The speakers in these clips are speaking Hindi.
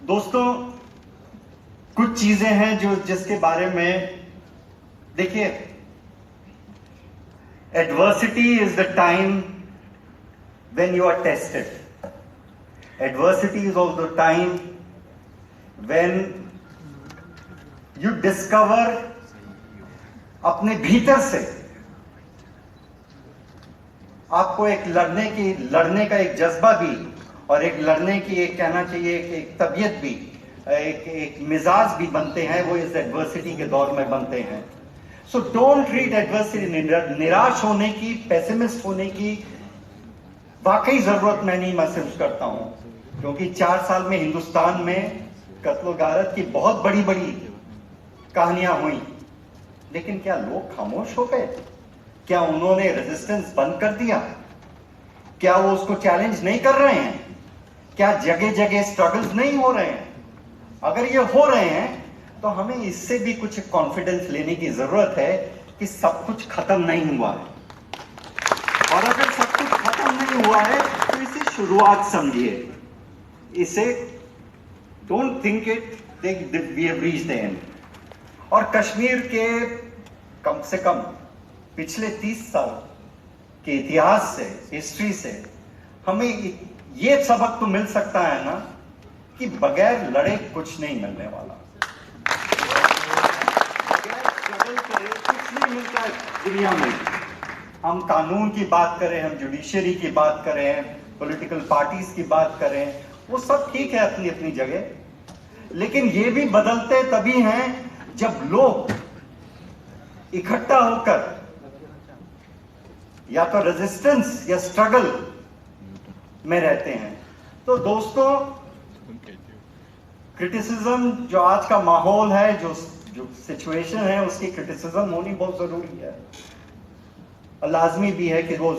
दोस्तों, कुछ चीजें हैं जिसके बारे में देखिए, adversity is the time when you are tested. Adversity is also time when you discover अपने भीतर से आपको एक लड़ने का एक जज्बा भी, और एक लड़ने की एक कहना चाहिए एक तबीयत भी, एक मिजाज भी बनते हैं, वो इस एडवर्सिटी के दौर में बनते हैं। सो डोंट ट्रीट एडवर्सिटी, निराश होने की, पेसिमिस्ट होने की वाकई जरूरत मैं नहीं महसूस करता हूं, क्योंकि 4 साल में हिंदुस्तान में कत्लो गारत की बहुत बड़ी बड़ी कहानियां हुई, लेकिन क्या लोग खामोश हो गए? क्या उन्होंने रेजिस्टेंस बंद कर दिया? क्या वो उसको चैलेंज नहीं कर रहे हैं? क्या जगह जगह स्ट्रगल्स नहीं हो रहे हैं? अगर ये हो रहे हैं तो हमें इससे भी कुछ कॉन्फिडेंस लेने की जरूरत है कि सब कुछ खत्म नहीं हुआ है, और अगर सब कुछ खत्म नहीं हुआ है तो इसे शुरुआत समझिए। इसे don't think it we have reached the end. और कश्मीर के कम से कम पिछले 30 साल के इतिहास से, हिस्ट्री से हमें ये सबक तो मिल सकता है ना कि बगैर लड़े कुछ नहीं मिलने वाला, बगैर स्ट्रगल करे कुछ नहीं मिलता है दुनिया में। हम कानून की बात करें, हम जुडिशरी की बात करें, पॉलिटिकल पार्टीज की बात करें, वो सब ठीक है अपनी अपनी जगह, लेकिन ये भी बदलते तभी हैं जब लोग इकट्ठा होकर या तो रेजिस्टेंस या स्ट्रगल में रहते हैं। तो दोस्तों, क्रिटिसिज्म, जो आज का माहौल है, जो सिचुएशन है, उसकी क्रिटिसिज्म होनी बहुत जरूरी है, लाजमी भी है कि वो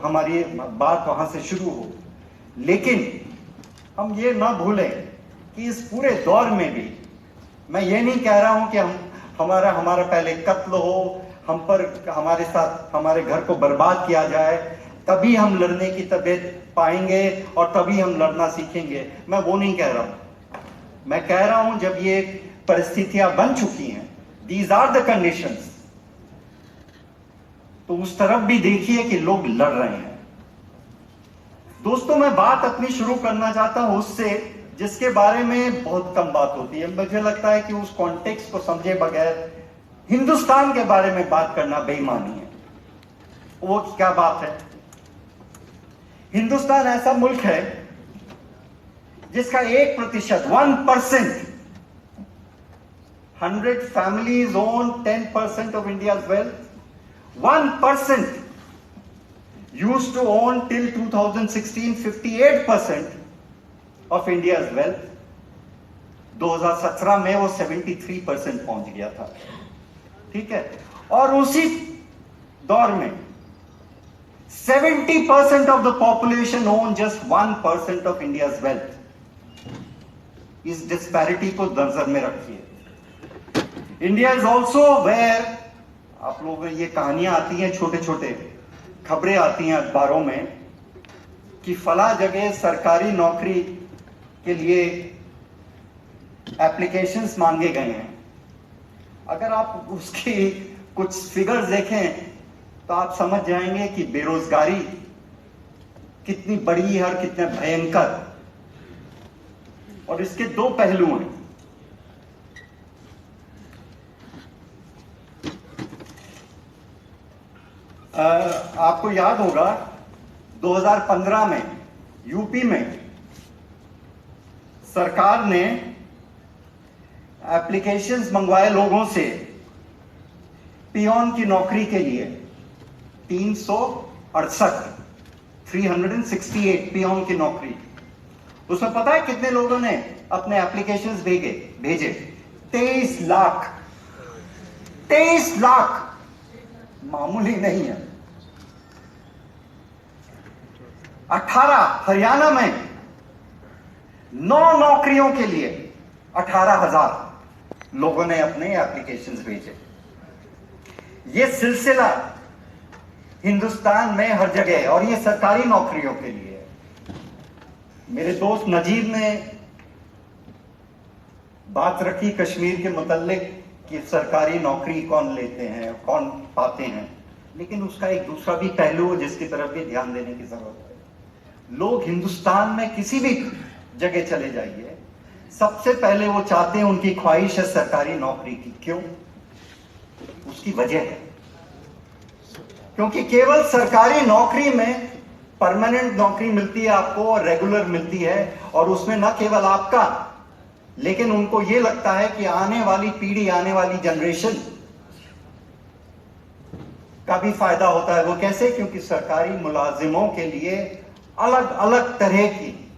हमारी बात वहां से शुरू हो। लेकिन हम ये ना भूलें कि इस पूरे दौर में भी, मैं ये नहीं कह रहा हूं कि हमारा पहले कत्ल हो, हम पर, हमारे साथ, हमारे घर को बर्बाद किया जाए, तभी हम लड़ने की तबीयत पाएंगे और तभी हम लड़ना सीखेंगे। मैं वो नहीं कह रहा हूं। मैं कह रहा हूं जब ये परिस्थितियां बन चुकी हैं, दीज आर द कंडीशंस, तो उस तरफ भी देखिए कि लोग लड़ रहे हैं। दोस्तों, मैं बात अपनी शुरू करना चाहता हूं उससे जिसके बारे में बहुत कम बात होती है। मुझे लगता है कि उस कॉन्टेक्स्ट को समझे बगैर हिंदुस्तान के बारे में बात करना बेईमानी है। वो क्या बात है? हिंदुस्तान ऐसा मुल्क है जिसका 1%, 1%, 100 families own 10% of India's wealth. 1% used to own till 2016 58% of India's wealth. 2017 में वो 73% पहुंच गया था। ठीक है, और उसी दौर में 70% of the population own just 1% of India's wealth. इस डिस्पैरिटी को नजर में रखिए। इंडिया इज ऑल्सो वेयर, आप लोगों ये कहानियां आती हैं, छोटे छोटे खबरें आती हैं अखबारों में कि फला जगह सरकारी नौकरी के लिए एप्लीकेशंस मांगे गए हैं। अगर आप उसकी कुछ फिगर्स देखें तो आप समझ जाएंगे कि बेरोजगारी कितनी बड़ी है और कितने भयंकर, और इसके दो पहलू हैं। आपको याद होगा 2015 में यूपी में सरकार ने एप्लीकेशंस मंगवाए लोगों से पियोन की नौकरी के लिए। 368 पियोन की नौकरी। उसमें पता है कितने लोगों ने अपने एप्लीकेशंस भेजे? 23 लाख। 23 लाख मामूली नहीं है। 18 हरियाणा में 9 नौकरियों के लिए 18,000 लोगों ने अपने एप्लीकेशंस भेजे। ये सिलसिला हिंदुस्तान में हर जगह है, और ये सरकारी नौकरियों के लिए है। मेरे दोस्त नजीब ने बात रखी कश्मीर के मुतल्लिक कि सरकारी नौकरी कौन लेते हैं, कौन पाते हैं, लेकिन उसका एक दूसरा भी पहलू है जिसकी तरफ भी ध्यान देने की जरूरत है। लोग हिंदुस्तान में किसी भी जगह चले जाइए, सबसे पहले वो चाहते हैं, उनकी ख्वाहिश है सरकारी नौकरी की। क्यों? उसकी वजह है क्योंकि केवल सरकारी नौकरी में परमानेंट नौकरी मिलती है आपको और रेगुलर मिलती है, और उसमें न केवल आपका, लेकिन उनको यह लगता है कि आने वाली पीढ़ी, आने वाली जनरेशन का भी फायदा होता है। वो कैसे? क्योंकि सरकारी मुलाजिमों के लिए अलग अलग तरह की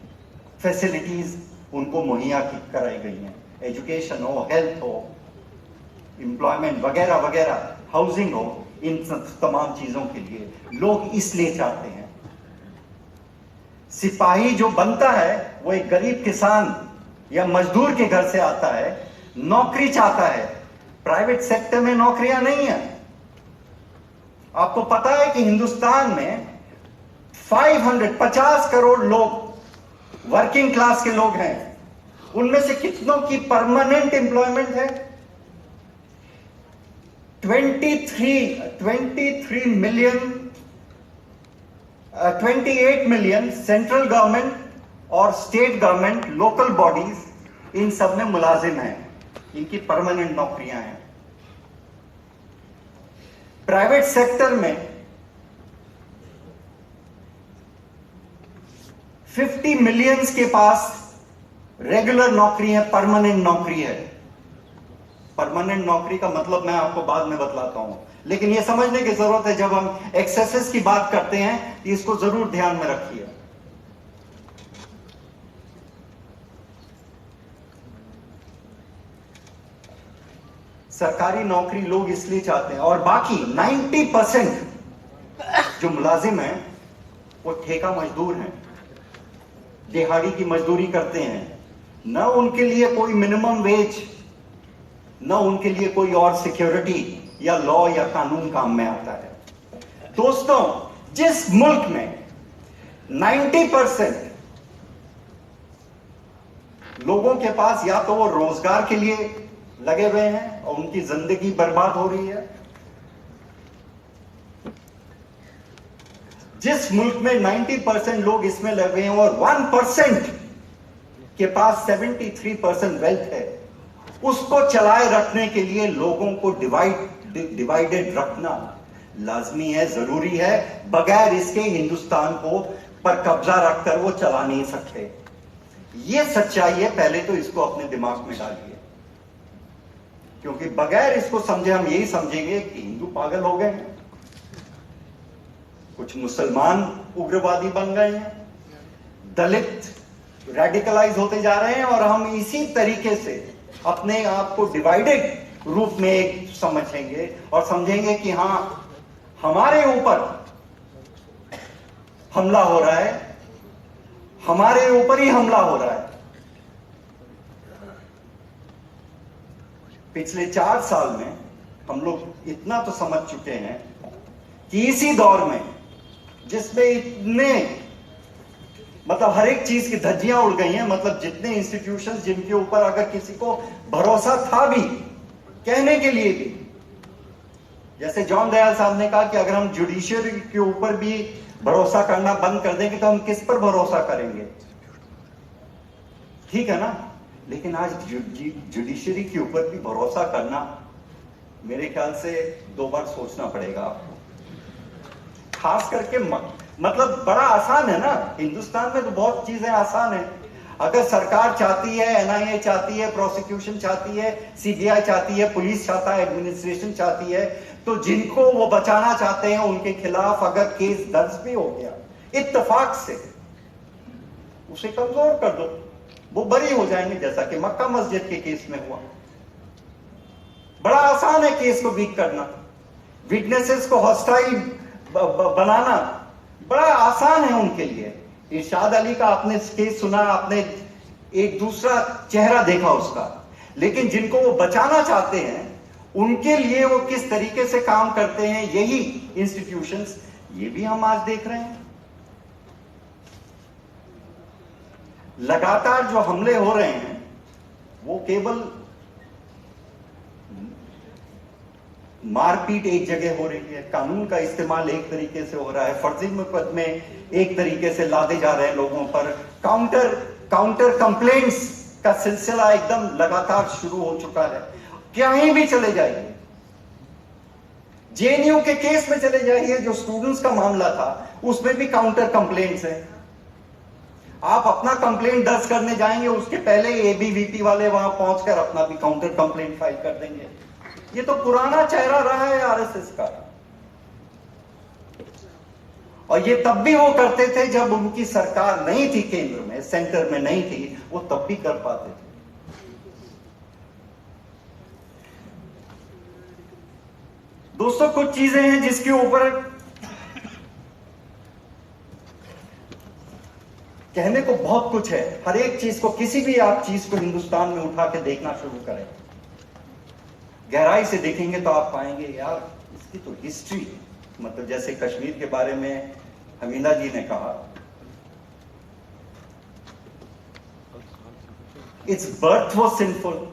फैसिलिटीज उनको मुहैया कराई गई हैं। एजुकेशन हो, हेल्थ हो, एम्प्लॉयमेंट वगैरह वगैरह, हाउसिंग हो, इन तमाम चीजों के लिए लोग इसलिए चाहते हैं। सिपाही जो बनता है वो एक गरीब किसान या मजदूर के घर से आता है, नौकरी चाहता है। प्राइवेट सेक्टर में नौकरियां नहीं है। आपको पता है कि हिंदुस्तान में 550 करोड़ लोग वर्किंग क्लास के लोग हैं। उनमें से कितनों की परमानेंट एम्प्लॉयमेंट है? 28 मिलियन सेंट्रल गवर्नमेंट और स्टेट गवर्नमेंट, लोकल बॉडीज, इन सब में मुलाजिम हैं, इनकी परमानेंट नौकरियां हैं। प्राइवेट सेक्टर में 50 मिलियंस के पास रेगुलर नौकरी है, परमानेंट नौकरी है। परमानेंट नौकरी का मतलब मैं आपको बाद में बतलाता हूं, लेकिन यह समझने की जरूरत है, जब हम एक्सेसेस की बात करते हैं तो इसको जरूर ध्यान में रखिए। सरकारी नौकरी लोग इसलिए चाहते हैं, और बाकी 90% जो मुलाजिम हैं वो ठेका मजदूर हैं, दिहाड़ी की मजदूरी करते हैं। न उनके लिए कोई मिनिमम वेज, न उनके लिए कोई और सिक्योरिटी या लॉ या कानून काम में आता है। दोस्तों, जिस मुल्क में 90% लोगों के पास या तो वो रोजगार के लिए लगे हुए हैं और उनकी जिंदगी बर्बाद हो रही है, जिस मुल्क में 90% लोग इसमें लगे हैं और 1% के पास 73% वेल्थ है, उसको चलाए रखने के लिए लोगों को डिवाइडेड रखना लाजमी है, जरूरी है। बगैर इसके हिंदुस्तान को पर कब्जा रखकर वो चला नहीं सकते। ये सच्चाई है, पहले तो इसको अपने दिमाग में डालिए, क्योंकि बगैर इसको समझे हम यही समझेंगे कि हिंदू पागल हो गए हैं, कुछ मुसलमान उग्रवादी बन गए हैं, दलित रेडिकलाइज होते जा रहे हैं, और हम इसी तरीके से अपने आप को डिवाइडेड रूप में एक समझेंगे और समझेंगे कि हां, हमारे ऊपर हमला हो रहा है, हमारे ऊपर ही हमला हो रहा है। पिछले 4 साल में हम लोग इतना तो समझ चुके हैं कि इसी दौर में, जिसमें इतने मतलब हर एक चीज की धज्जियां उड़ गई हैं, मतलब जितने इंस्टीट्यूशंस जिनके ऊपर अगर किसी को भरोसा था भी कहने के लिए भी, जैसे जॉन दयाल साहब ने कहा कि अगर हम जुडिशियरी के ऊपर भी भरोसा करना बंद कर देंगे तो हम किस पर भरोसा करेंगे? ठीक है ना? लेकिन आज जुडिशियरी के ऊपर भी भरोसा करना मेरे ख्याल से 2 बार सोचना पड़ेगा आपको। खास करके मतलब बड़ा आसान है ना, हिंदुस्तान में तो बहुत चीजें आसान है। अगर सरकार चाहती है, एनआईए चाहती है, प्रोसिक्यूशन चाहती है, सीबीआई चाहती है, पुलिस चाहता है, एडमिनिस्ट्रेशन चाहती है, तो जिनको वो बचाना चाहते हैं उनके खिलाफ अगर केस दर्ज भी हो गया इत्तेफाक से, उसे कमजोर कर दो, वो बरी हो जाएंगे, जैसा कि मक्का मस्जिद के केस में हुआ। बड़ा आसान है केस को वीक करना, विटनेसेस को हॉस्टाइल बनाना बड़ा आसान है उनके लिए। इरशाद अली का आपने केस सुना, आपने एक दूसरा चेहरा देखा उसका, लेकिन जिनको वो बचाना चाहते हैं उनके लिए वो किस तरीके से काम करते हैं, यही इंस्टीट्यूशंस, ये भी हम आज देख रहे हैं। लगातार जो हमले हो रहे हैं वो केवल मारपीट एक जगह हो रही है, कानून का इस्तेमाल एक तरीके से हो रहा है, फर्जी मुकदमे एक तरीके से लादे जा रहे हैं लोगों पर, काउंटर कंप्लेंट्स का सिलसिला एकदम लगातार शुरू हो चुका है। कहीं भी चले जाइए, जेएनयू के केस में चले जाइए, जो स्टूडेंट्स का मामला था, उसमें भी काउंटर कंप्लेंट्स हैं। आप अपना कंप्लेंट दर्ज करने जाएंगे, उसके पहले एबीवीपी वाले वहां पहुंचकर अपना भी काउंटर कंप्लेंट फाइल कर देंगे। ये तो पुराना चेहरा रहा है आरएसएस का, और ये तब भी वो करते थे जब उनकी सरकार नहीं थी, केंद्र में, सेंटर में नहीं थी, वो तब भी कर पाते थे। दोस्तों, कुछ चीजें हैं जिसके ऊपर कहने को बहुत कुछ है। हर एक चीज को, किसी भी आप चीज को हिंदुस्तान में उठा के देखना शुरू करें, गहराई से देखेंगे तो आप पाएंगे यार इसकी तो हिस्ट्री, मतलब जैसे कश्मीर के बारे में हमीदा जी ने कहा, इट्स बर्थ वाज सिंफुल,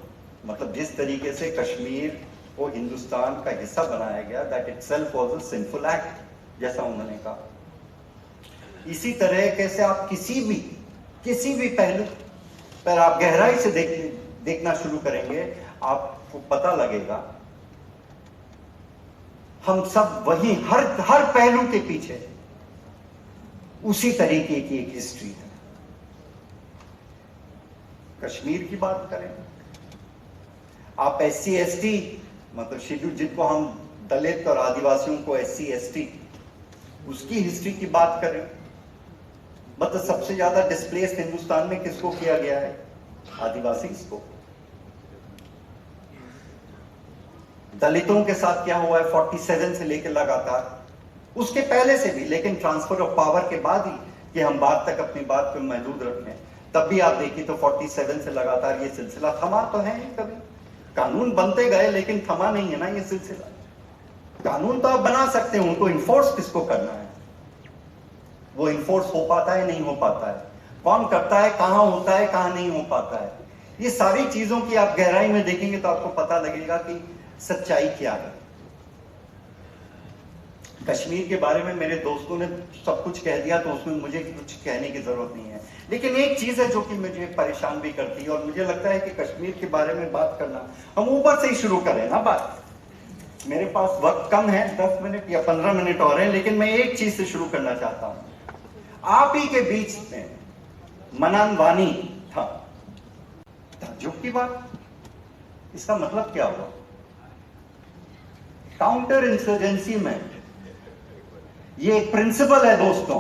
मतलब जिस तरीके से कश्मीर को हिंदुस्तान का हिस्सा बनाया गया, that itself was a sinful act, जैसा उन्होंने कहा। इसी तरह कैसे आप किसी भी पहलू पर आप गहराई से देखना शुरू करेंगे, आपको पता लगेगा हम सब वही, हर पहलू के पीछे उसी तरीके की एक हिस्ट्री है। कश्मीर की बात करें, आप SC ST, मतलब शेड्यूल, जिनको हम दलित और आदिवासियों को SC ST, उसकी हिस्ट्री की बात करें, मतलब सबसे ज्यादा डिस्प्लेस्ड हिंदुस्तान में किसको किया गया है? आदिवासी को। दलितों के साथ क्या हुआ है 47 से लेकर लगातार, उसके पहले से भी, लेकिन ट्रांसफर ऑफ पावर के बाद ही कि हम बात तक अपनी बात को महदूद रखें, तब भी आप देखिए तो 47 से लगातार ये सिलसिला थमा तो है नहीं कभी। कानून बनते गए लेकिन थमा नहीं है ना ये सिलसिला। कानून तो आप बना सकते हैं, उनको इन्फोर्स किसको करना है? वो इन्फोर्स हो पाता है, नहीं हो पाता है, कौन करता है, कहां होता है, कहां नहीं हो पाता है, ये सारी चीजों की आप गहराई में देखेंगे तो आपको पता लगेगा कि सच्चाई क्या है। कश्मीर के बारे में मेरे दोस्तों ने सब कुछ कह दिया, तो उसमें मुझे कुछ कहने की जरूरत नहीं है, लेकिन एक चीज है जो कि मुझे परेशान भी करती है, और मुझे लगता है कि कश्मीर के बारे में बात करना, हम ऊपर से ही शुरू करें ना बात। मेरे पास वक्त कम है, 10 मिनट या 15 मिनट और हैं, लेकिन मैं एक चीज से शुरू करना चाहता हूं। आप ही के बीच में मनन वानी था, ताज्जुब की बात, इसका मतलब क्या हुआ? काउंटर इंसर्जेंसी में ये एक प्रिंसिपल है दोस्तों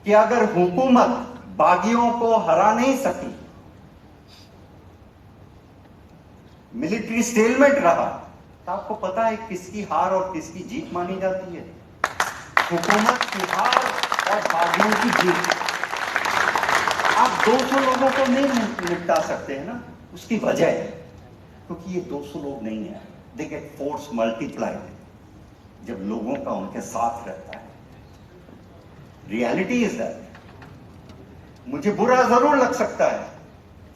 कि अगर हुकूमत बागियों को हरा नहीं सकी, मिलिट्री स्टेलमेट रहा, तो आपको पता है किसकी हार और किसकी जीत मानी जाती है? हुकूमत की हार और बागियों की जीत। आप 200 लोगों को नहीं निपटा सकते हैं ना, उसकी वजह है क्योंकि ये 200 लोग नहीं है, दे गेट फोर्स मल्टीप्लाइड जब लोगों का उनके साथ रहता है। Reality is that. मुझे बुरा जरूर लग सकता है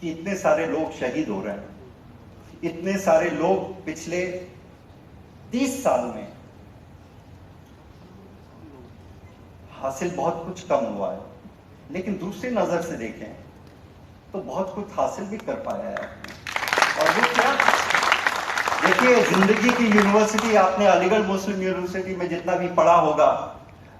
कि इतने सारे लोग शहीद हो रहे हैं, इतने सारे लोग पिछले 30 साल में हासिल बहुत कुछ कम हुआ है, लेकिन दूसरी नजर से देखें तो बहुत कुछ हासिल भी कर पाया है। और वो क्या, देखिए जिंदगी की यूनिवर्सिटी, आपने अलीगढ़ मुस्लिम यूनिवर्सिटी में जितना भी पढ़ा होगा,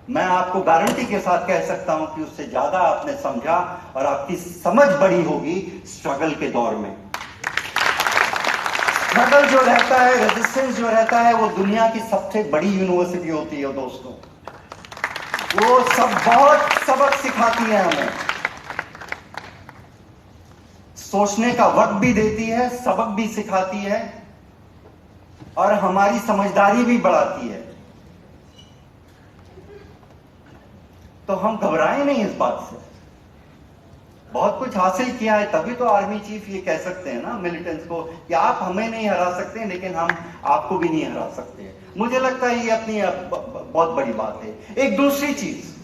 मैं आपको गारंटी के साथ कह सकता हूं कि उससे ज्यादा आपने समझा और आपकी समझ बड़ी होगी स्ट्रगल के दौर में। स्ट्रगल जो रहता है, रेजिस्टेंस जो रहता है, वो दुनिया की सबसे बड़ी यूनिवर्सिटी होती है दोस्तों। वो सब बहुत सबक सिखाती है हमें, सोचने का वक्त भी देती है, सबक भी सिखाती है और हमारी समझदारी भी बढ़ाती है। तो हम घबराएं नहीं इस बात से। बहुत कुछ हासिल किया है, तभी तो आर्मी चीफ ये कह सकते हैं ना मिलिटेंट्स को कि आप हमें नहीं हरा सकते, लेकिन हम आपको भी नहीं हरा सकते। मुझे लगता है ये अपनी बहुत बड़ी बात है। एक दूसरी चीज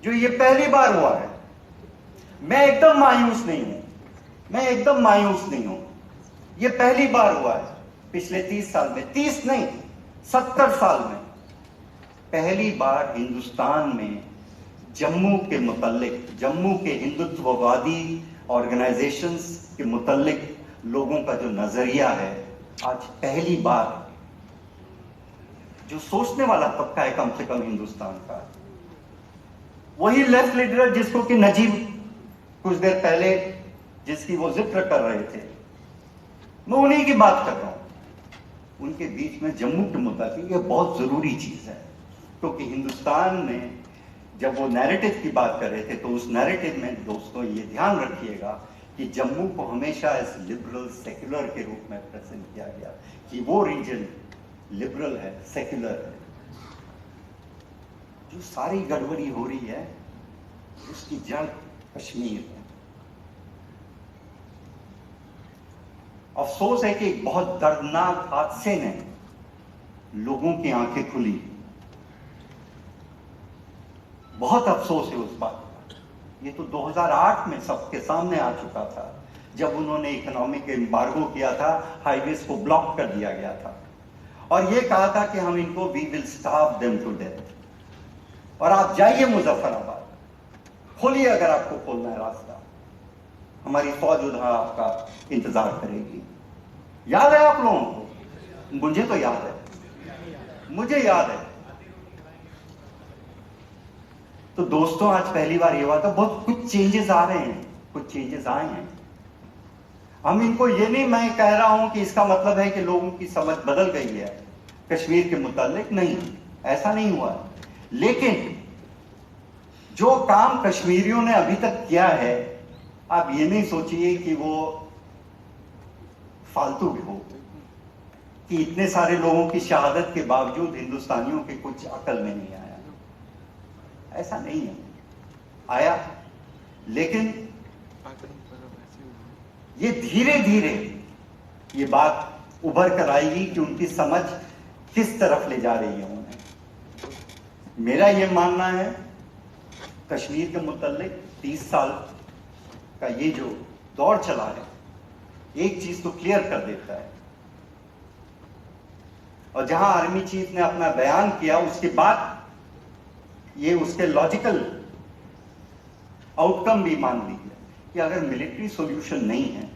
जो ये पहली बार हुआ है, मैं एकदम मायूस नहीं हूं मैं एकदम मायूस नहीं हूं। ये पहली बार हुआ है पिछले 30 साल में, 30 नहीं 70 साल में पहली बार हिंदुस्तान में जम्मू के मुतल्लिक, जम्मू के हिंदुत्ववादी ऑर्गेनाइजेशंस के मुतल्लिक लोगों का जो नजरिया है, आज पहली बार जो सोचने वाला तबका है कम से कम हिंदुस्तान का, वही लेफ्ट लीडर जिसको कि नजीब कुछ देर पहले जिसकी वो जिक्र कर रहे थे, मैं उन्हीं की बात कर रहा हूं। उनके बीच में जम्मू के मुद्दा की ये बहुत जरूरी चीज है, क्योंकि हिंदुस्तान में जब वो नैरेटिव की बात कर रहे थे तो उस नैरेटिव में दोस्तों ये ध्यान रखिएगा कि जम्मू को हमेशा इस लिबरल सेक्युलर के रूप में प्रेजेंट किया गया कि वो रीजन लिबरल है, सेक्युलर है। जो सारी गड़बड़ी हो रही है उसकी जड़ कश्मीर है। अफसोस है कि एक बहुत दर्दनाक हादसे ने लोगों की आंखें खुली। बहुत अफसोस है उस बात का। ये तो 2008 में सबके सामने आ चुका था, जब उन्होंने इकोनॉमिक एम्बार्गो किया था, हाईवेज को ब्लॉक कर दिया गया था और ये कहा था कि हम इनको we will starve them to death. और आप जाइए मुजफ्फराबाद, खोलिए अगर आपको खोलना है रास्ता, हमारी फौज उधर आपका इंतजार करेगी। याद है आप लोगों को? मुझे तो याद है, मुझे याद है। तो दोस्तों आज पहली बार ये हुआ था, बहुत कुछ चेंजेस आ रहे हैं, कुछ चेंजेस आए हैं। हम इनको ये नहीं मैं कह रहा हूं कि इसका मतलब है कि लोगों की समझ बदल गई है कश्मीर के मुतालिक, नहीं, ऐसा नहीं हुआ। लेकिन जो काम कश्मीरियों ने अभी तक किया है, आप ये नहीं सोचिए कि वो फालतू भी हो, कि इतने सारे लोगों की शहादत के बावजूद हिंदुस्तानियों के कुछ अकल में नहीं आया। ऐसा नहीं है, आया, लेकिन ये धीरे धीरे ये बात उभर कर आएगी कि उनकी समझ किस तरफ ले जा रही है उन्हें। मेरा ये मानना है कश्मीर के मुताल्लिक 30 साल का ये जो दौर चला है, एक चीज तो क्लियर कर देता है। और जहां आर्मी चीफ ने अपना बयान किया उसके बाद ये उसके लॉजिकल आउटकम भी मान लीजिए कि अगर मिलिट्री सॉल्यूशन नहीं है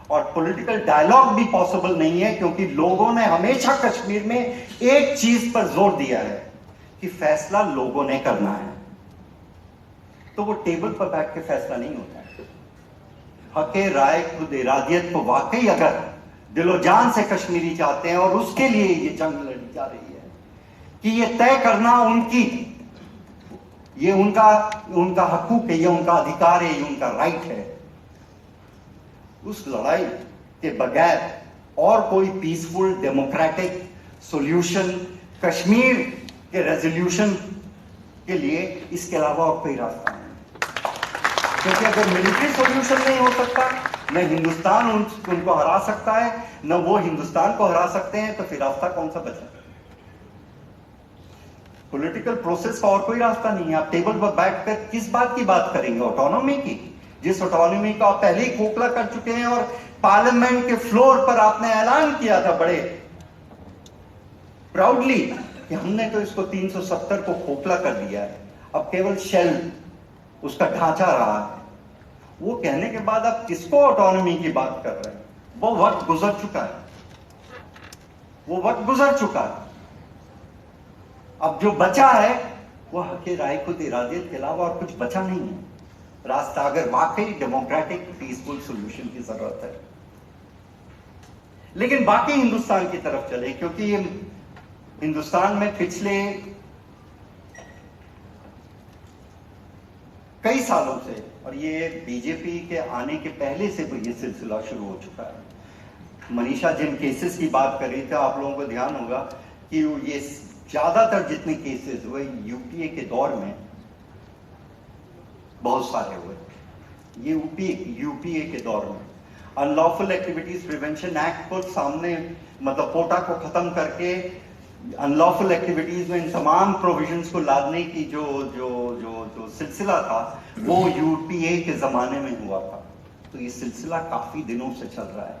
और पॉलिटिकल डायलॉग भी पॉसिबल नहीं है, क्योंकि लोगों ने हमेशा कश्मीर में एक चीज पर जोर दिया है कि फैसला लोगों ने करना है, तो वो टेबल पर बैठ के फैसला नहीं होता है। हके राय खुद इरादियत को वाकई अगर दिलो जान से कश्मीरी चाहते हैं और उसके लिए ये जंग लड़ी जा रही है कि ये तय करना उनकी, ये उनका हकूक है, ये उनका अधिकार है, ये उनका राइट है, उस लड़ाई के बगैर और कोई पीसफुल डेमोक्रेटिक सॉल्यूशन कश्मीर के रेजोल्यूशन के लिए इसके अलावा और कोई रास्ता नहीं। क्योंकि अगर मिलिट्री सॉल्यूशन नहीं हो सकता, न हिंदुस्तान उनको हरा सकता है, न वो हिंदुस्तान को हरा सकते हैं, तो फिर रास्ता कौन सा बचा? पॉलिटिकल प्रोसेस का और कोई रास्ता नहीं है। आप टेबल पर बैठकर किस बात की बात करेंगे? ऑटोनॉमी की, जिस ऑटोनॉमी को आप पहले ही खोखला कर चुके हैं और पार्लियामेंट के फ्लोर पर आपने ऐलान किया था बड़े प्राउडली कि हमने तो इसको 370 को खोखला कर दिया है, अब केवल शेल उसका ढांचा रहा है। वो कहने के बाद आप किसको ऑटोनॉमी की बात कर रहे हैं? वो वक्त गुजर चुका है, वो वक्त गुजर चुका है। अब जो बचा है वो हके राय खुद इरादियत के अलावा और कुछ बचा नहीं है रास्ता, अगर वाकई डेमोक्रेटिक पीसफुल सॉल्यूशन की जरूरत है। लेकिन बाकी हिंदुस्तान की तरफ चले, क्योंकि ये हिंदुस्तान में पिछले कई सालों से, और ये बीजेपी के आने के पहले से ये सिलसिला शुरू हो चुका है। मनीषा जिन केसेस की बात कर रही थी, आप लोगों को ध्यान होगा कि ये ज्यादातर जितने केसेस हुए यूपीए के दौर में बहुत सारे हुए। ये यूपीए के दौर में अनलॉफुल एक्टिविटीज प्रिवेंशन एक्ट को सामने, मतलब कोटा को खत्म करके अनलॉफुल एक्टिविटीज में इन तमाम प्रोविजंस को लादने की जो जो जो जो सिलसिला था, वो यूपीए के जमाने में हुआ था। तो ये सिलसिला काफी दिनों से चल रहा है।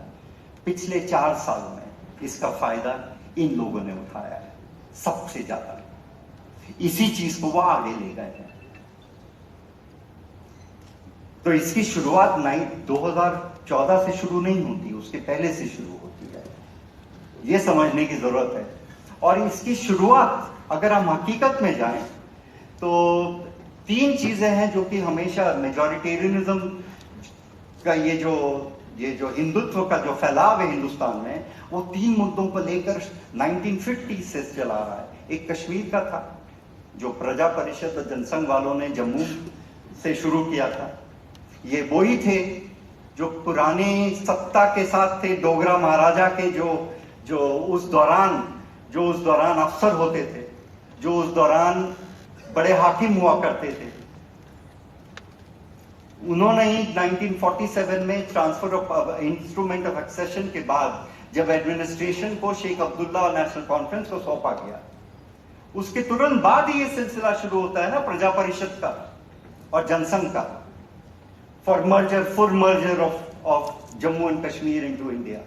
पिछले 4 साल में इसका फायदा इन लोगों ने उठाया है सबसे ज्यादा। इसी चीज को वो आगे ले गए हैं। तो इसकी शुरुआत 2014 से शुरू नहीं होती, उसके पहले से शुरू होती है, ये समझने की जरूरत है। और इसकी शुरुआत अगर हम हकीकत में जाएं तो 3 चीजें हैं जो कि हमेशा मेजॉरिटेरियनिज्म का ये जो हिंदुत्व का जो फैलाव है हिंदुस्तान में, वो 3 मुद्दों को लेकर 1950 से चला रहा है। एक कश्मीर का था जो प्रजा परिषद और जनसंघ वालों ने जम्मू से शुरू किया था। ये वही थे जो पुरानी सत्ता के साथ थे, डोगरा महाराजा के जो उस दौरान अफसर होते थे, जो उस दौरान बड़े हाकिम हुआ करते थे। उन्होंने ही 1947 में transfer of instrument of accession के बाद जब एडमिनिस्ट्रेशन को शेख अब्दुल्ला और नेशनल कॉन्फ्रेंस को सौंपा गया, उसके तुरंत बाद ही ये सिलसिला शुरू होता है ना प्रजा परिषद का और जनसंघ का, for merger of Jammu and Kashmir into India.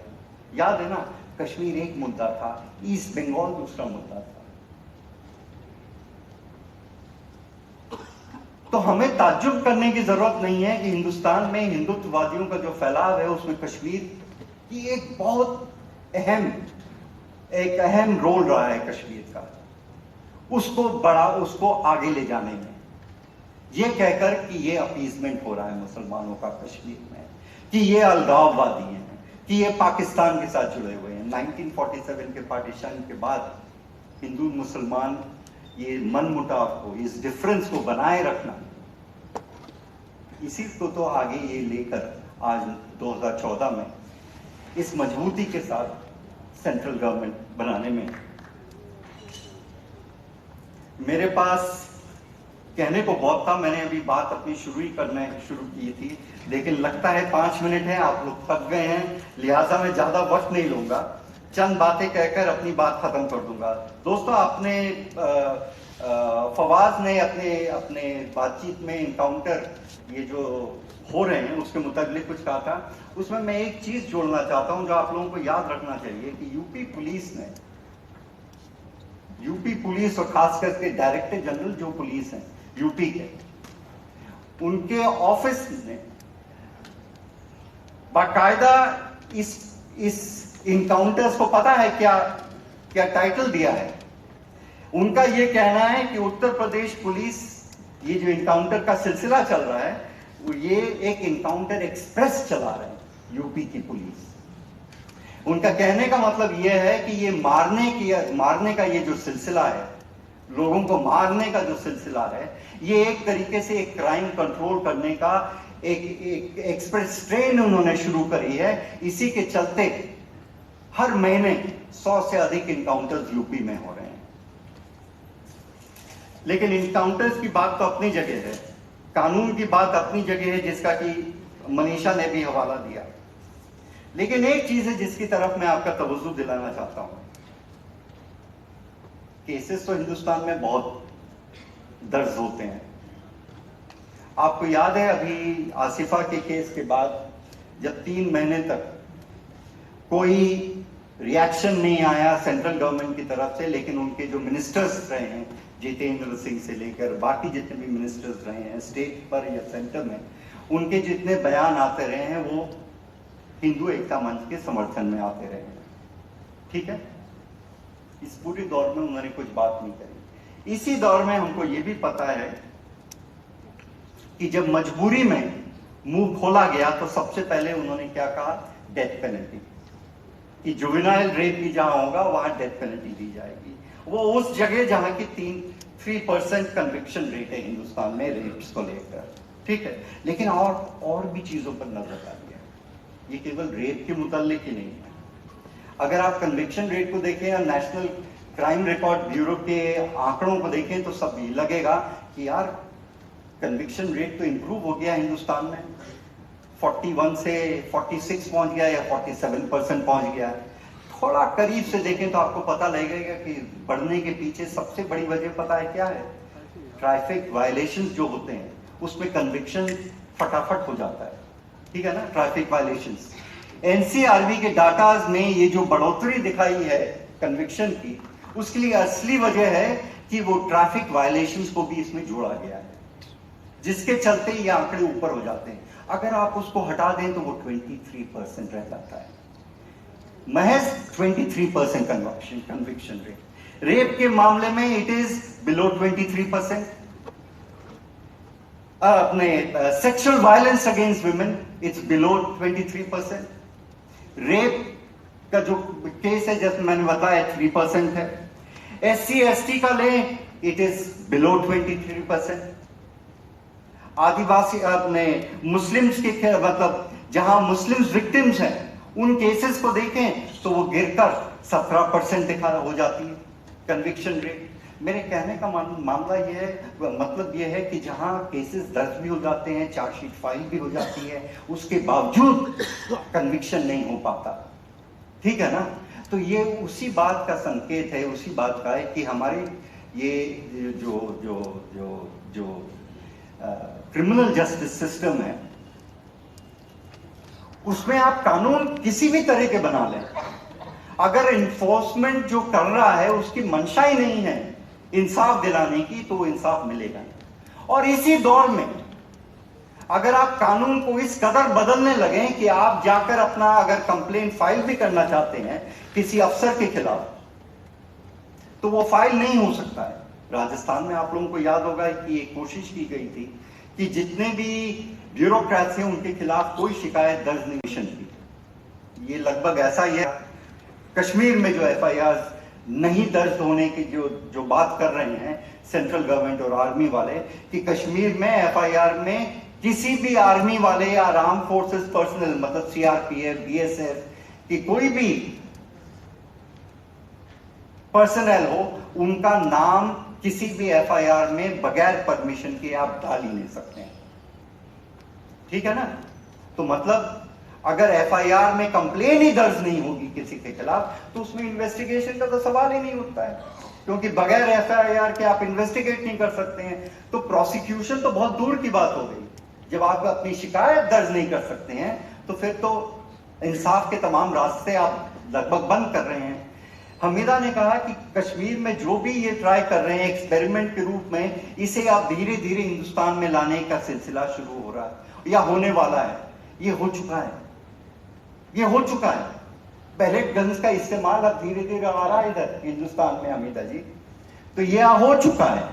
याद है ना, कश्मीर एक मुद्दा था, ईस्ट बंगाल दूसरा मुद्दा था। तो हमें ताज्जुब करने की जरूरत नहीं है कि हिंदुस्तान में हिंदुत्ववादियों का जो फैलाव है उसमें कश्मीर की एक बहुत अहम रोल रहा है कश्मीर का, उसको आगे ले जाने में। ये कहकर कि ये अपीजमेंट हो रहा है मुसलमानों का कश्मीर में, कि ये अलगाववादी हैं, कि ये पाकिस्तान के साथ जुड़े हुए हैं। 1947 के पार्टीशन के बाद हिंदू मुसलमान ये मनमुटाव को, इस डिफरेंस को बनाए रखना, इसी को तो आगे ये लेकर आज 2014 में इस मजबूती के साथ सेंट्रल गवर्नमेंट बनाने में मेरे पास कहने को बहुत था। मैंने अभी बात अपनी शुरू की थी, लेकिन लगता है 5 मिनट है, आप लोग थक गए हैं, लिहाजा मैं ज्यादा वक्त नहीं लूंगा, चंद बातें कहकर अपनी बात खत्म कर दूंगा। दोस्तों, फवाज ने अपने बातचीत में इनकाउंटर ये जो हो रहे हैं उसके मुताबिक कुछ कहा था। उसमें मैं एक चीज जोड़ना चाहता हूं जो आप लोगों को याद रखना चाहिए कि यूपी पुलिस और खास करके डायरेक्टर जनरल जो पुलिस हैं यूपी के, उनके ऑफिस ने बाकायदा इस इनकाउंटर्स को पता है क्या टाइटल दिया है। उनका यह कहना है कि उत्तर प्रदेश पुलिस, ये जो इनकाउंटर का सिलसिला चल रहा है, ये एक इनकाउंटर एक्सप्रेस चला रहे हैं यूपी की पुलिस। उनका कहने का मतलब यह है कि ये मारने का ये जो सिलसिला है, लोगों को मारने का जो सिलसिला है, ये एक तरीके से एक क्राइम कंट्रोल करने का एक एक्सप्रेस ट्रेन उन्होंने शुरू करी है। इसी के चलते हर महीने 100 से अधिक इनकाउंटर्स यूपी में हो रहे हैं। लेकिन इनकाउंटर्स की बात तो अपनी जगह है, कानून की बात अपनी जगह है, जिसका कि मनीषा ने भी हवाला दिया। लेकिन एक चीज है जिसकी तरफ मैं आपका तवज्जो दिलाना चाहता हूं। केसेस तो हिंदुस्तान में बहुत दर्ज होते हैं। आपको याद है अभी आसिफा के केस के बाद जब 3 महीने तक कोई रिएक्शन नहीं आया सेंट्रल गवर्नमेंट की तरफ से, लेकिन उनके जो मिनिस्टर्स रहे हैं, जितेंद्र सिंह से लेकर बाकी जितने भी मिनिस्टर्स रहे हैं स्टेट पर या सेंटर में, उनके जितने बयान आते रहे हैं वो हिंदू एकता मंच के समर्थन में आते रहे हैं। ठीक है, इस पूरे दौर में उन्होंने कुछ बात नहीं करी। इसी दौर में हमको ये भी पता है कि जब मजबूरी में मुंह खोला गया तो सबसे पहले उन्होंने क्या कहा, डेथ पेनल्टी, कि जुवेनाइल रेप भी जहां होगा वहां डेथ पेनल्टी दी जाएगी। वो उस जगह जहां की 3% कन्विक्शन रेट है हिंदुस्तान में रेप्स को लेकर। ठीक है, लेकिन और भी चीजों पर नजर डालिए, ये केवल रेप के मुताल्लिक ही नहीं है। अगर आप कन्विक्शन रेट को देखें या नेशनल क्राइम रिकॉर्ड ब्यूरो के आंकड़ों को देखें तो सब ये लगेगा कि यार कन्विक्शन रेट तो इंप्रूव हो गया हिंदुस्तान में, 41 से 46 पहुंच गया या 47% पहुंच गया। थोड़ा करीब से देखें तो आपको पता लगेगा कि बढ़ने के पीछे सबसे बड़ी वजह पता है क्या है, ट्रैफिक वायलेशंस जो होते हैं उसमें कन्विक्शन फटाफट हो जाता है। ठीक है ना, ट्रैफिक वायलेशंस। एनसीआरबी के डाटाज में ये जो बढ़ोतरी दिखाई है कन्विक्शन की, उसके लिए असली वजह है कि वो ट्रैफिक वायलेशंस को भी इसमें जोड़ा गया है, जिसके चलते ये आंकड़े ऊपर हो जाते हैं। अगर आप उसको हटा दें तो वो 23% रह जाता है, महज 23% कन्विक्शन रेट। रेप के मामले में इट इज बिलो 23%। अपने sexual violence against women it's below 23%। Rape का जो केस है जैसे मैंने बताया 3% है। SC ST का लें इट इज बिलो 23%। आदिवासी अपने मुस्लिम्स के मतलब जहां मुस्लिम्स विक्टिम्स हैं उन केसेस को देखें तो वो गिरकर 17% दिखा हो जाती है कन्विक्शन रेट। मेरे कहने का मामला यह है, मतलब यह है कि जहां केसेस दर्ज भी हो जाते हैं, चार्जशीट फाइल भी हो जाती है, उसके बावजूद कन्विक्शन नहीं हो पाता, ठीक है ना। तो ये उसी बात का संकेत है, उसी बात का है कि हमारे ये जो जो जो जो क्रिमिनल जस्टिस सिस्टम है उसमें आप कानून किसी भी तरह के बना लें, अगर इन्फोर्समेंट जो कर रहा है उसकी मंशा ही नहीं है इंसाफ दिलाने की, तो वो इंसाफ मिलेगा नहीं। और इसी दौर में अगर आप कानून को इस कदर बदलने लगे कि आप जाकर अपना अगर कंप्लेंट फाइल भी करना चाहते हैं किसी अफसर के खिलाफ, तो वो फाइल नहीं हो सकता है। राजस्थान में आप लोगों को याद होगा कि एक कोशिश की गई थी कि जितने भी ब्यूरोक्रेट्स हैं उनके खिलाफ कोई शिकायत दर्ज नहीं की। ये लगभग ऐसा ही है। कश्मीर में जो FIR नहीं दर्ज होने की जो बात कर रहे हैं सेंट्रल गवर्नमेंट और आर्मी वाले, कि कश्मीर में FIR में किसी भी आर्मी वाले या आर्म फोर्सेस पर्सनल मतलब CRPF BSF की कोई भी पर्सनल हो, उनका नाम किसी भी FIR में बगैर परमिशन के आप डाल ही नहीं सकते हैं, ठीक है ना। तो मतलब अगर FIR में कंप्लेन ही दर्ज नहीं होगी किसी के खिलाफ तो उसमें इन्वेस्टिगेशन का तो सवाल ही नहीं उठता है, क्योंकि बगैर FIR के आप इन्वेस्टिगेट नहीं कर सकते हैं। तो प्रोसिक्यूशन तो बहुत दूर की बात हो गई। जब आप अपनी शिकायत दर्ज नहीं कर सकते हैं तो फिर तो इंसाफ के तमाम रास्ते आप लगभग बंद कर रहे हैं। हमीदा ने कहा कि कश्मीर में जो भी ये ट्राई कर रहे हैं एक्सपेरिमेंट के रूप में, इसे आप धीरे धीरे हिंदुस्तान में लाने का सिलसिला शुरू हो रहा है या होने वाला है। ये हो चुका है, ये हो चुका है। पैलेट गन्स का इस्तेमाल अब धीरे धीरे आ रहा है इधर हिंदुस्तान में हमीदा जी, तो ये हो चुका है।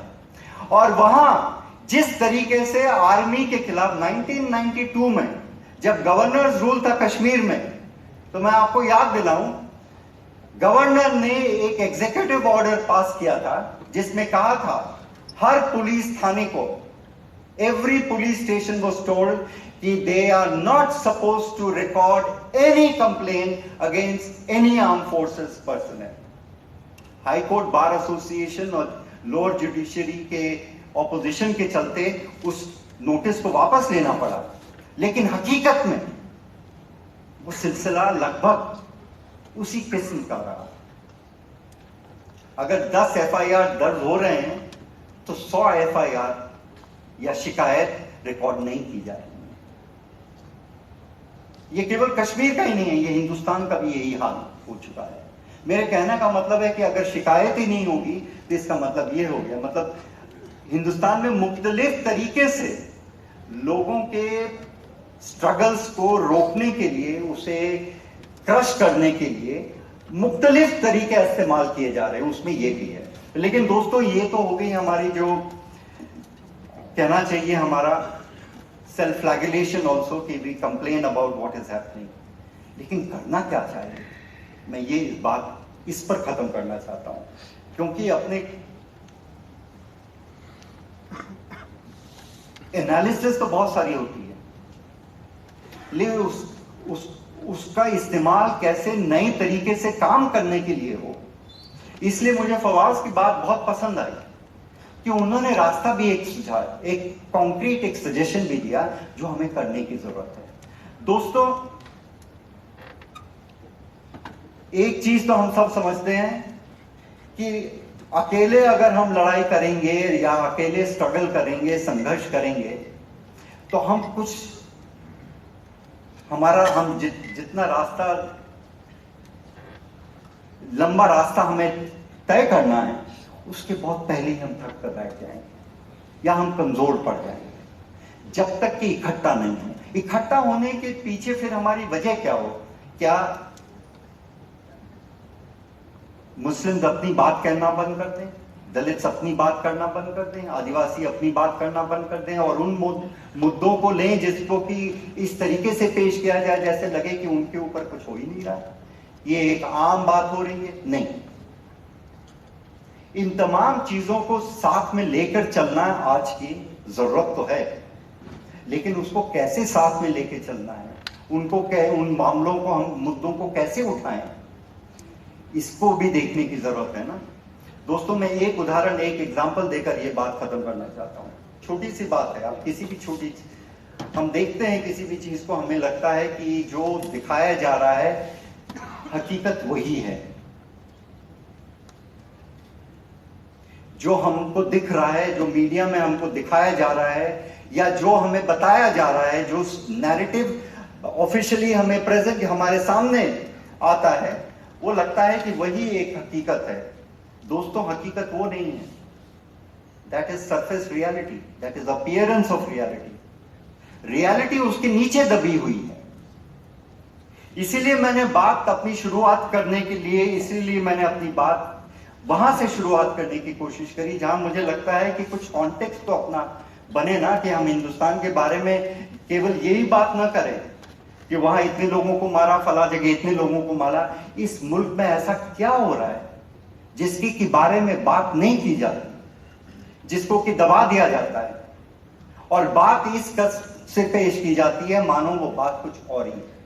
और वहां जिस तरीके से आर्मी के खिलाफ 1992 में जब गवर्नर्स रूल था कश्मीर में, तो मैं आपको याद दिलाऊं, गवर्नर ने एक एग्जीक्यूटिव ऑर्डर पास किया था जिसमें कहा था हर पुलिस थाने को, every police station was told कि they are not suppose to record any complaint against any armed forces personnel. High court bar association और लोअर जुडिशरी के ऑपोजिशन के चलते उस नोटिस को वापस लेना पड़ा, लेकिन हकीकत में वो सिलसिला लगभग उसी किस्म का रहा। अगर 10 FIR दर्ज हो रहे हैं तो 100 FIR या शिकायत रिकॉर्ड नहीं की जाएगी। ये केवल कश्मीर का ही नहीं है, ये हिंदुस्तान का भी यही हाल हो चुका है। मेरे कहने का मतलब है कि अगर शिकायत ही नहीं होगी तो इसका मतलब ये हो गया, मतलब हिंदुस्तान में मुख्तलिफ तरीके से लोगों के स्ट्रगल्स को रोकने के लिए, उसे क्रश करने के लिए मुख्तलिफ तरीके इस्तेमाल किए जा रहे हैं, उसमें ये भी है। लेकिन दोस्तों ये तो हो गई हमारी जो कहना चाहिए हमारा सेल्फ फ्लैगेलेशन ऑल्सो कि we complain about what is happening, लेकिन करना क्या चाहिए, मैं ये बात इस पर खत्म करना चाहता हूं, क्योंकि अपने एनालिसिस तो बहुत सारी होती है, लेकिन उसका इस्तेमाल कैसे नए तरीके से काम करने के लिए हो। इसलिए मुझे फवाज की बात बहुत पसंद आई कि उन्होंने रास्ता भी एक सुझाव, एक कॉन्क्रीट एक सजेशन भी दिया जो हमें करने की जरूरत है। दोस्तों एक चीज तो हम सब समझते हैं कि अकेले अगर हम लड़ाई करेंगे या अकेले स्ट्रगल करेंगे, संघर्ष करेंगे, तो हम कुछ हम जितना रास्ता लंबा रास्ता हमें तय करना है, उसके बहुत पहले ही हम थक कर बैठ जाएंगे या हम कमजोर पड़ जाएंगे, जब तक कि इकट्ठा नहीं हो। इकट्ठा होने के पीछे फिर हमारी वजह क्या हो? क्या मुस्लिम्स अपनी बात कहना बंद कर दें, दलित्स अपनी बात करना बंद कर दें, आदिवासी अपनी बात करना बंद कर दें और उन मुद्दों को लें जिसको कि इस तरीके से पेश किया जाए जैसे लगे कि उनके ऊपर कुछ हो ही नहीं रहा, ये एक आम बात हो रही है? नहीं। इन तमाम चीजों को साथ में लेकर चलना आज की जरूरत तो है, लेकिन उसको कैसे साथ में लेकर चलना है, उन मामलों को, हम मुद्दों को कैसे उठाएं, इसको भी देखने की जरूरत है ना दोस्तों। मैं एक उदाहरण, एक एग्जांपल देकर ये बात खत्म करना चाहता हूं। छोटी सी बात है, आप किसी भी छोटी, हम देखते हैं किसी भी चीज को, हमें लगता है कि जो दिखाया जा रहा है हकीकत वही है, जो हमको दिख रहा है, जो मीडिया में हमको दिखाया जा रहा है या जो हमें बताया जा रहा है, जो नैरेटिव ऑफिशियली हमें प्रेजेंट हमारे सामने आता है, वो लगता है कि वही एक हकीकत है। दोस्तों, हकीकत वो नहीं है। That is surface reality, that is appearance of reality. Reality उसके नीचे दबी हुई है। इसीलिए मैंने बात अपनी शुरुआत करने के लिए, इसीलिए मैंने अपनी बात वहां से शुरुआत करने की कोशिश करी जहां मुझे लगता है कि कुछ कॉन्टेक्स्ट तो अपना बने ना, कि हम हिंदुस्तान के बारे में केवल यही बात ना करें कि वहां इतने लोगों को मारा, फला जगह इतने लोगों को मारा। इस मुल्क में ऐसा क्या हो रहा है जिसकी के बारे में बात नहीं की जाती, जिसको कि दबा दिया जाता है और बात इस कस से पेश की जाती है मानो वो बात कुछ और ही है।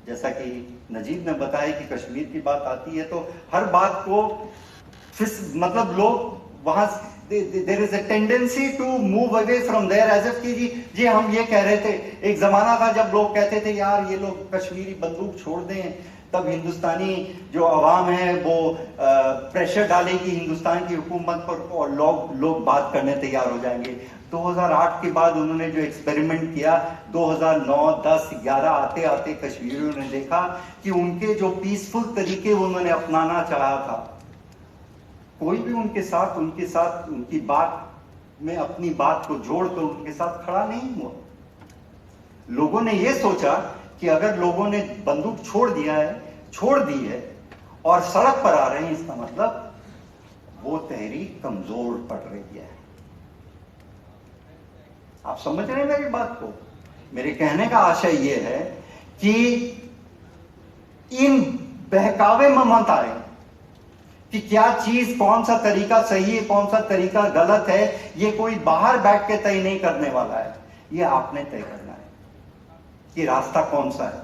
जैसा कि नजीब ने बताया कि कश्मीर की बात आती है तो हर बात को मतलब लोग वहां, there is a tendency to move away from there as if कि जी हम ये कह रहे थे। एक जमाना था जब लोग कहते थे यार ये लोग कश्मीरी बंदूक छोड़ दें, तब हिंदुस्तानी जो अवाम है वो प्रेशर डालेगी हिंदुस्तान की हुकूमत पर और लोग बात करने तैयार हो जाएंगे। 2008 के बाद उन्होंने जो एक्सपेरिमेंट किया, 2009, 10, 11 आते आते कश्मीरियों ने देखा कि उनके जो पीसफुल तरीके उन्होंने अपनाना चाहा था, कोई भी उनके साथ उनकी बात में अपनी बात को जोड़कर उनके साथ खड़ा नहीं हुआ। लोगों ने यह सोचा कि अगर लोगों ने बंदूक छोड़ दी है और सड़क पर आ रहे हैं, इसका मतलब वो तहरीक कमजोर पड़ रही है। आप समझ रहे हैं मेरी बात को? मेरे कहने का आशय यह है कि इन बहकावे में मत आए कि क्या चीज, कौन सा तरीका सही है, कौन सा तरीका गलत है, ये कोई बाहर बैठ के तय नहीं करने वाला है। ये आपने तय करना है कि रास्ता कौन सा है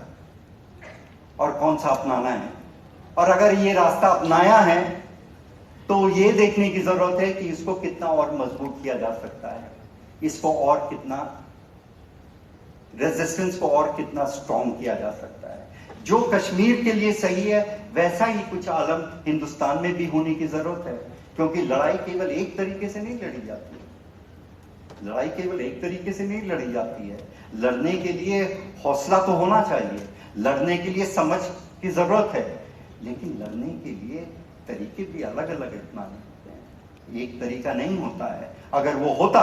और कौन सा अपनाना है। और अगर ये रास्ता अपनाया है तो ये देखने की जरूरत है कि इसको कितना और मजबूत किया जा सकता है, इसको और कितना, रेजिस्टेंस को और कितना स्ट्रॉन्ग किया जा सकता है। जो कश्मीर के लिए सही है वैसा ही कुछ आलम हिंदुस्तान में भी होने की जरूरत है, क्योंकि लड़ाई केवल एक तरीके से नहीं लड़ी जाती है। लड़ाई केवल एक तरीके से नहीं लड़ी जाती है। लड़ने के लिए हौसला तो होना चाहिए, लड़ने के लिए समझ की जरूरत है, लेकिन लड़ने के लिए तरीके भी अलग अलग अपनाने होते हैं। एक तरीका नहीं होता है। अगर वो होता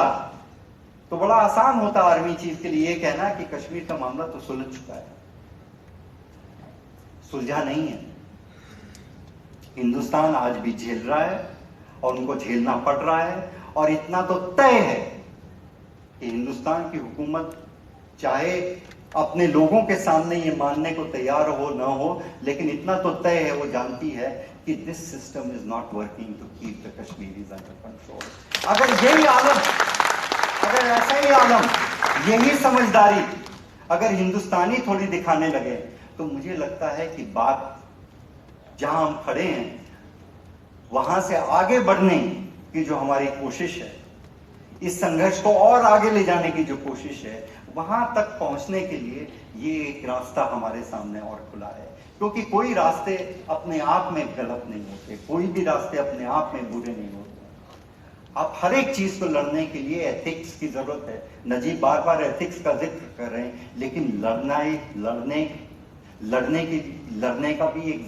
तो बड़ा आसान होता आर्मी चीफ के लिए कहना कि कश्मीर का मामला तो सुलझ चुका है। सुलझा नहीं है। हिंदुस्तान आज भी झेल रहा है और उनको झेलना पड़ रहा है। और इतना तो तय है कि हिंदुस्तान की हुकूमत चाहे अपने लोगों के सामने ये मानने को तैयार हो न हो, लेकिन इतना तो तय है, वो जानती है कि this system is not working to keep the Kashmiris under control. अगर यही आलम, अगर ऐसा ही आलम, यही समझदारी अगर हिंदुस्तानी थोड़ी दिखाने लगे तो मुझे लगता है कि बात जहां हम खड़े हैं वहां से आगे बढ़ने की जो हमारी कोशिश है, इस संघर्ष को और आगे ले जाने की जो कोशिश है, वहां तक पहुंचने के लिए ये एक रास्ता हमारे सामने और खुला है। क्योंकि कोई रास्ते अपने आप में गलत नहीं होते, कोई भी रास्ते अपने आप में बुरे नहीं होते। आप हर एक चीज को लड़ने के लिए एथिक्स की जरूरत है। नजीब बार बार एथिक्स का जिक्र कर रहे हैं, लेकिन लड़ने का भी एक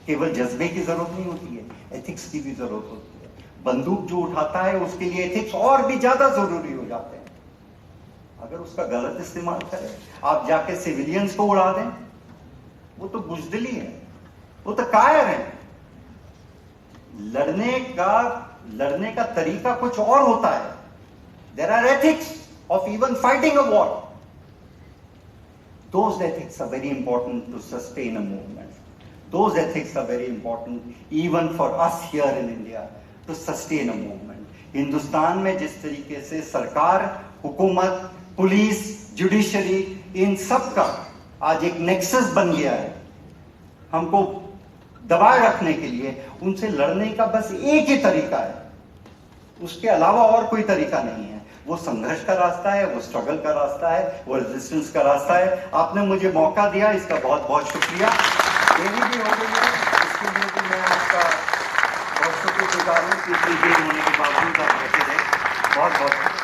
केवल जज्बे की जरूरत नहीं होती है, एथिक्स की भी जरूरत होती है। बंदूक जो उठाता है उसके लिए एथिक्स और भी ज्यादा जरूरी हो जाते हैं। अगर उसका गलत इस्तेमाल करें, आप जाके सिविलियंस को उड़ा दें, वो तो बुजदिली है, वो तो कायर है। लड़ने का तरीका कुछ और होता है। There are ethics of even fighting a war. Those ethics are very important to sustain a movement. Those ethics are very important even for us here in India to sustain a movement. Hindustan में जिस तरीके से सरकार, हुकूमत, पुलिस, जुडिशरी, इन सब का आज एक नेक्सस बन गया है हमको दबाए रखने के लिए, उनसे लड़ने का बस एक ही तरीका है, उसके अलावा और कोई तरीका नहीं है। वो संघर्ष का रास्ता है, वो स्ट्रगल का रास्ता है, वो रेजिस्टेंस का रास्ता है। आपने मुझे मौका दिया, इसका बहुत बहुत शुक्रिया। देरी भी हो गई है, इसके लिए भी मैं आपका बहुत शुक्रगुजार हूँ। इतनी देर होने के बावजूद आप बैठे रहे, बहुत बहुत